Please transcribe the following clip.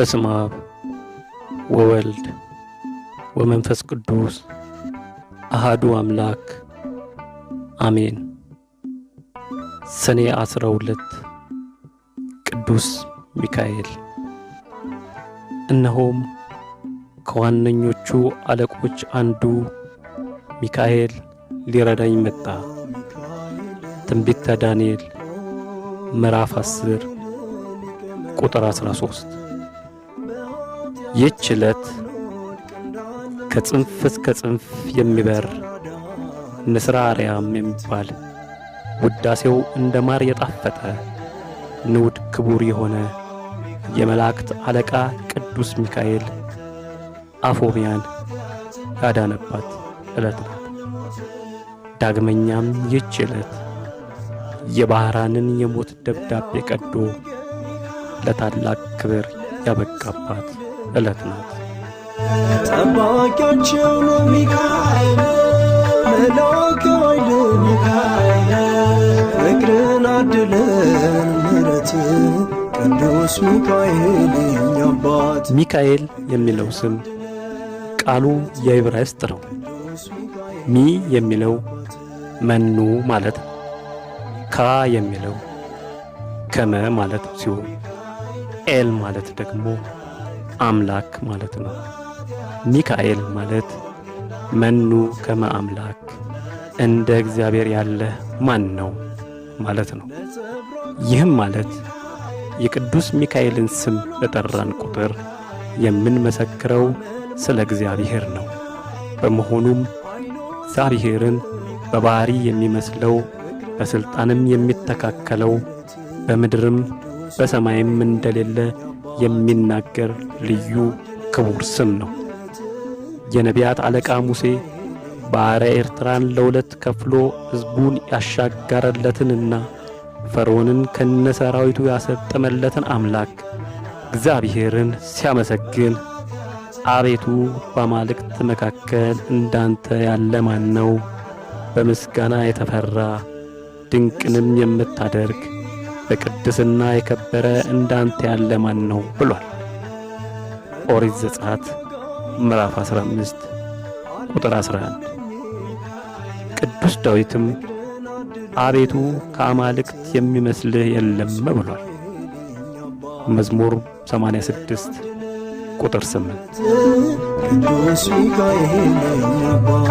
በስመ አብ ወወልድ ወመንፈስ ቅዱስ አሃዱ አምላክ አሜን። ሰኔ 12 ቅዱስ ሚካኤል። እነሆም ከዋነኞቹ አለቆች አንዱ ሚካኤል ሊረዳኝ መጣ። ትንቢተ ዳንኤል ምዕራፍ 10 ቁጥር 13። ይህች ዕለት ከጽንፍ እስከ ጽንፍ የሚበር ንስረ አርያም የሚባል ውዳሴው እንደ ማር የጣፈጠ ንዑድ ክቡር የሆነ የመላእክት አለቃ ቅዱስ ሚካኤል አፎምያን ያዳነባት ዕለት ናት። ዳግመኛም ይህች ዕለት የባህራንን የሞት ደብዳቤ ቀዶ ለታላቅ ክብር ያበቃባት ዕለት ናት። ጠባቂያቸው ነው ሚካኤል፣ መልአከ ኃይል ሚካኤል፣ ፍቅርን አድለን ምሕረት ቅዱስ ሚካኤል የኛ አባት። ሚካኤል የሚለው ስም ቃሉ የዕብራይስጥ ነው። ሚ የሚለው መኑ ማለት ነው። ካ የሚለው ከመ ማለት ሲሆን ኤል ማለት ደግሞ አምላክ ማለት ነው። ሚካኤል ማለት መኑ ከመ አምላክ፣ እንደ እግዚአብሔር ያለ ማን ነው ማለት ነው። ይህም ማለት የቅዱስ ሚካኤልን ስም በጠራን ቁጥር የምንመሰክረው ስለ እግዚአብሔር ነው። በመሆኑም እግዚአብሔርን በባህሪ የሚመስለው በሥልጣንም የሚተካከለው በምድርም በሰማይም እንደሌለ የሚናገር ልዩ ክቡር ስም ነው። የነቢያት አለቃ ሙሴ ባሕረ ኤርትራን ለሁለት ከፍሎ ሕዝቡን ያሻገረለትንና ፈርዖንን ከነሰራዊቱ ያሰጠመለትን አምላክ እግዚአብሔርን ሲያመሰግን አቤቱ በአማልክት መካከል እንዳንተ ያለ ማን ነው? በምስጋና የተፈራ ድንቅንም የምታደርግ በቅድስና የከበረ እንዳንተ ያለ ማን ነው ብሏል። ኦሪት ዘጸአት ምዕራፍ 15 ቁጥር 11። ቅዱስ ዳዊትም አቤቱ ከአማልክት የሚመስልህ የለም ብሏል። መዝሙር 86 ቁጥር 8። ቅዱስ ሚካኤል የኛ አባት